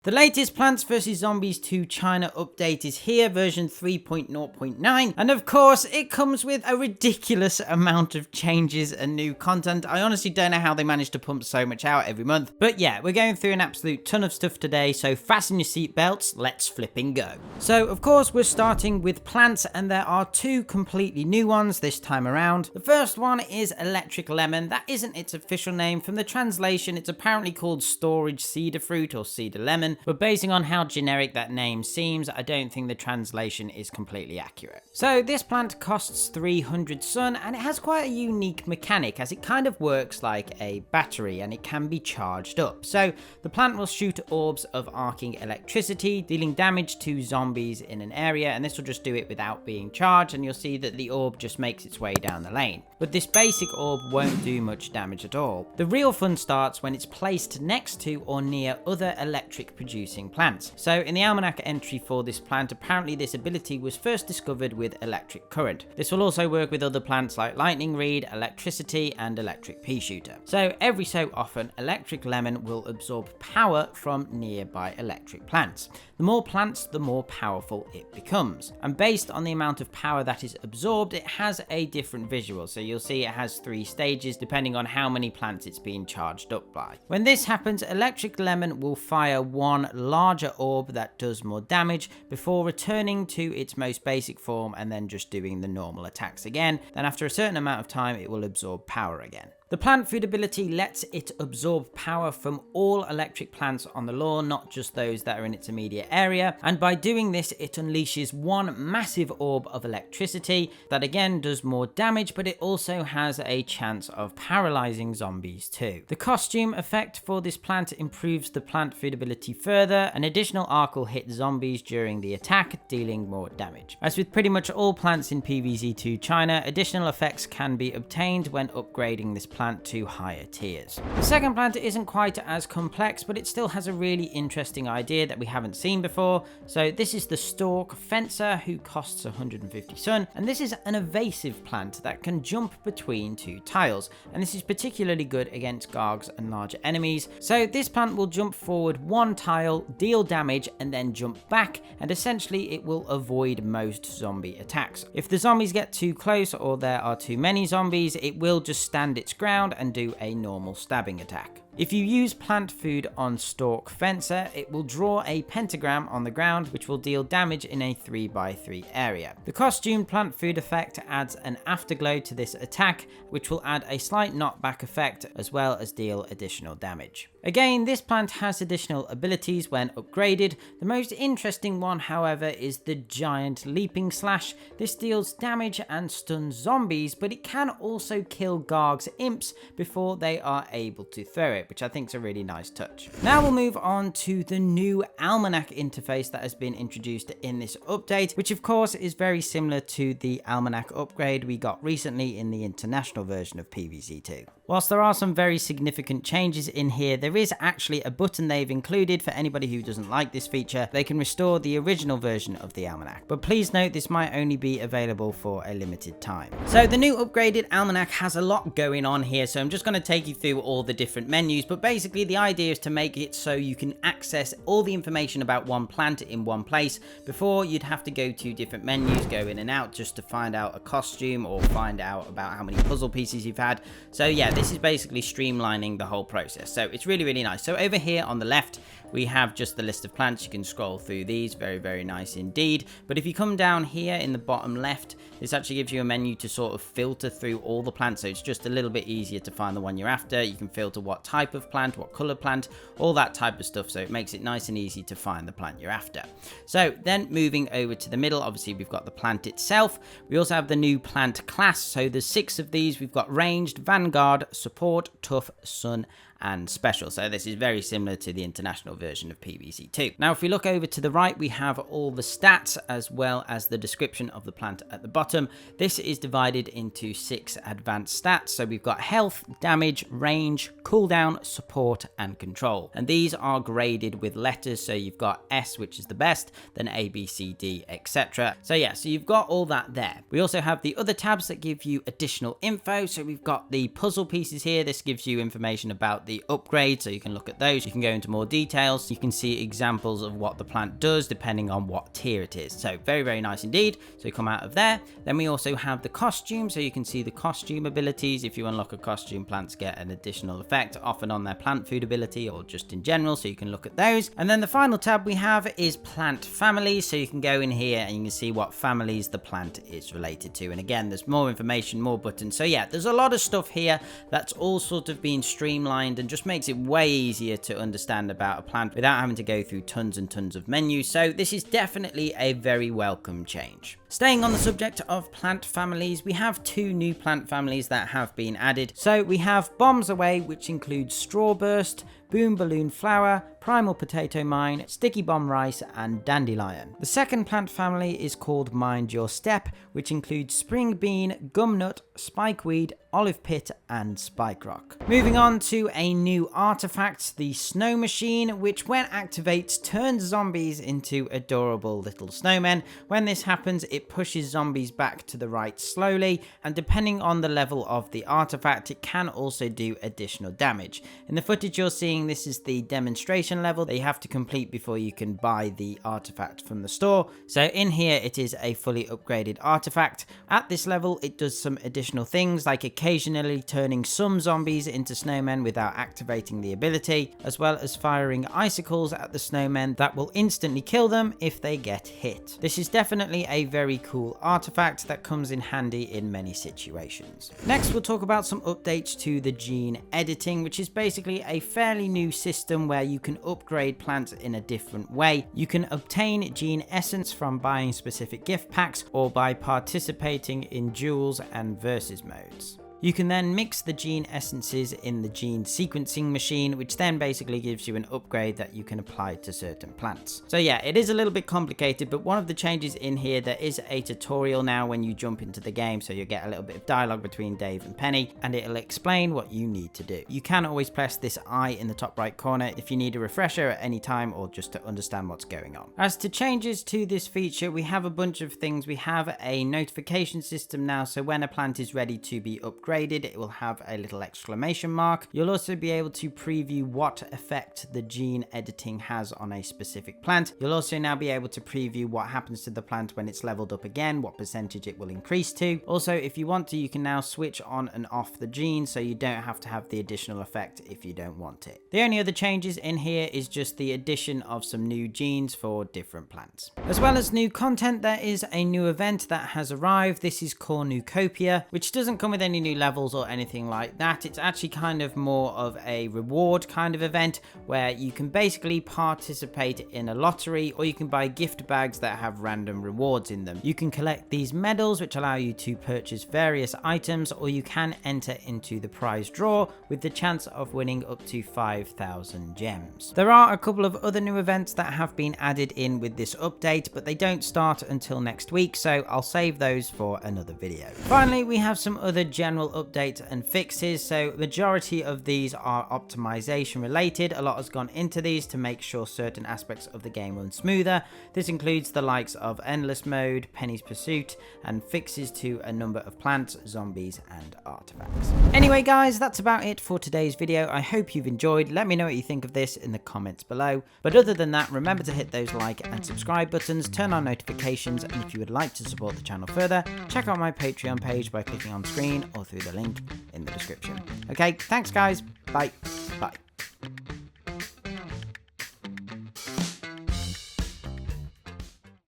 The latest Plants vs Zombies 2 China update is here, version 3.0.9, and of course it comes with a ridiculous amount of changes and new content. I honestly don't know how they manage to pump so much out every month, but yeah, we're going through an absolute ton of stuff today, so fasten your seatbelts, let's flipping go. So of course we're starting with plants, and there are two completely new ones this time around. The first one is Electric Lemon. That isn't its official name. From the translation, it's apparently called storage cedar fruit or cedar lemon. But basing on how generic that name seems, I don't think the translation is completely accurate. So this plant costs 300 sun, and it has quite a unique mechanic as it kind of works like a battery and it can be charged up. So the plant will shoot orbs of arcing electricity, dealing damage to zombies in an area, and this will just do it without being charged, and you'll see that the orb just makes its way down the lane. But this basic orb won't do much damage at all. The real fun starts when it's placed next to or near other electric producing plants. So in the almanac entry for this plant, apparently this ability was first discovered with electric current. This will also work with other plants like lightning reed, electricity, and electric pea shooter. So every so often, Electric Lemon will absorb power from nearby electric plants. The more plants, the more powerful it becomes. And based on the amount of power that is absorbed, it has a different visual. So you'll see it has 3 stages depending on how many plants it's being charged up by. When this happens, Electric Lemon will fire one larger orb that does more damage before returning to its most basic form and then just doing the normal attacks again. Then after a certain amount of time, it will absorb power again. The plant food ability lets it absorb power from all electric plants on the lawn, not just those that are in its immediate area, and by doing this it unleashes one massive orb of electricity that again does more damage, but it also has a chance of paralyzing zombies too. The costume effect for this plant improves the plant food ability further. An additional arc will hit zombies during the attack, dealing more damage. As with pretty much all plants in PvZ2 China, additional effects can be obtained when upgrading this plant to higher tiers. The second plant isn't quite as complex, but it still has a really interesting idea that we haven't seen before. So this is the Stalk Fencer, who costs 150 sun, and this is an evasive plant that can jump between 2 tiles, and this is particularly good against gargs and larger enemies. So this plant will jump forward 1 tile, deal damage, and then jump back, and essentially it will avoid most zombie attacks. If the zombies get too close or there are too many zombies, it will just stand its ground and do a normal stabbing attack. If you use plant food on Stalk Fencer, it will draw a pentagram on the ground, which will deal damage in a 3x3 area. The costume plant food effect adds an afterglow to this attack, which will add a slight knockback effect as well as deal additional damage. Again, this plant has additional abilities when upgraded. The most interesting one, however, is the giant leaping slash. This deals damage and stuns zombies, but it can also kill gargs imps before they are able to throw it, which I think is a really nice touch. Now we'll move on to the new almanac interface that has been introduced in this update, which of course is very similar to the almanac upgrade we got recently in the international version of PvZ2. Whilst there are some very significant changes in here, there is actually a button they've included for anybody who doesn't like this feature. They can restore the original version of the almanac, but please note this might only be available for a limited time. So the new upgraded almanac has a lot going on here, so I'm just going to take you through all the different menus, but basically the idea is to make it so you can access all the information about one plant in one place. Before, you'd have to go to different menus, go in and out just to find out a costume or find out about how many puzzle pieces you've had. So yeah, this is basically streamlining the whole process. So it's really, really nice. So over here on the left, we have just the list of plants. You can scroll through these. Very, very nice indeed. But if you come down here in the bottom left, this actually gives you a menu to sort of filter through all the plants. So it's just a little bit easier to find the one you're after. You can filter what type of plant, what color plant, all that type of stuff. So it makes it nice and easy to find the plant you're after. So then moving over to the middle, obviously we've got the plant itself. We also have the new plant class. So there's 6 of these. We've got ranged, vanguard, support, tough, sun, and special. So this is very similar to the international version of PvZ2. Now, if we look over to the right, we have all the stats as well as the description of the plant at the bottom. This is divided into 6 advanced stats. So we've got health, damage, range, cooldown, support, and control. And these are graded with letters. So you've got S, which is the best, then A, B, C, D, etc. So yeah, so you've got all that there. We also have the other tabs that give you additional info. So we've got the puzzle pieces here. This gives you information about the upgrade, so you can look at those. You can go into more details. You can see examples of what the plant does depending on what tier it is. So very, very nice indeed. So you come out of there. Then we also have the costume, so you can see the costume abilities. If you unlock a costume, plants get an additional effect, often on their plant food ability or just in general, so you can look at those. And then the final tab we have is plant families, so you can go in here and you can see what families the plant is related to. And again, there's more information, more buttons. So yeah, there's a lot of stuff here that's all sort of being streamlined and just makes it way easier to understand about a plant without having to go through tons and tons of menus. So this is definitely a very welcome change. Staying on the subject of plant families, we have 2 new plant families that have been added. So we have Bombs Away, which includes Strawburst, Boom Balloon Flower, Primal Potato Mine, Sticky Bomb Rice, and Dandelion. The second plant family is called Mind Your Step, which includes Spring Bean, Gumnut, Spikeweed, Olive Pit, and Spike Rock. Moving on to a new artifact, the Snow Machine, which when activates turns zombies into adorable little snowmen. When this happens, it pushes zombies back to the right slowly, and depending on the level of the artifact, it can also do additional damage. In the footage you're seeing, this is the demonstration level that you have to complete before you can buy the artifact from the store. So in here, it is a fully upgraded artifact. At this level, it does some additional things like occasionally turning some zombies into snowmen without activating the ability, as well as firing icicles at the snowmen that will instantly kill them if they get hit. This is definitely a very cool artifact that comes in handy in many situations. Next, we'll talk about some updates to the gene editing, which is basically a fairly new system where you can upgrade plants in a different way. You can obtain gene essence from buying specific gift packs or by participating in duels and versus modes. You can then mix the gene essences in the gene sequencing machine, which then basically gives you an upgrade that you can apply to certain plants. So yeah, it is a little bit complicated, but one of the changes in here, there is a tutorial now when you jump into the game, so you'll get a little bit of dialogue between Dave and Penny, and it'll explain what you need to do. You can always press this I in the top right corner if you need a refresher at any time or just to understand what's going on. As to changes to this feature, we have a bunch of things. We have a notification system now, so when a plant is ready to be upgraded, it will have a little exclamation mark. You'll also be able to preview what effect the gene editing has on a specific plant. You'll also now be able to preview what happens to the plant when it's leveled up again, what percentage it will increase to. Also, if you want to, you can now switch on and off the gene, so you don't have to have the additional effect if you don't want it. The only other changes in here is just the addition of some new genes for different plants. As well as new content, there is a new event that has arrived. This is Cornucopia, which doesn't come with any new levels or anything like that. It's actually kind of more of a reward kind of event where you can basically participate in a lottery, or you can buy gift bags that have random rewards in them. You can collect these medals, which allow you to purchase various items, or you can enter into the prize draw with the chance of winning up to 5,000 gems. There are a couple of other new events that have been added in with this update, but they don't start until next week, so I'll save those for another video. Finally, we have some other general updates and fixes. So majority of these are optimization related. A lot has gone into these to make sure certain aspects of the game run smoother. This includes the likes of endless mode, Penny's Pursuit, and fixes to a number of plants, zombies, and artifacts. Anyway guys, that's about it for today's video. I hope you've enjoyed. Let me know what you think of this in the comments below. But other than that, remember to hit those like and subscribe buttons, turn on notifications, and if you would like to support the channel further, check out my Patreon page by clicking on screen or through the link in the description. Okay, thanks guys. Bye. Bye.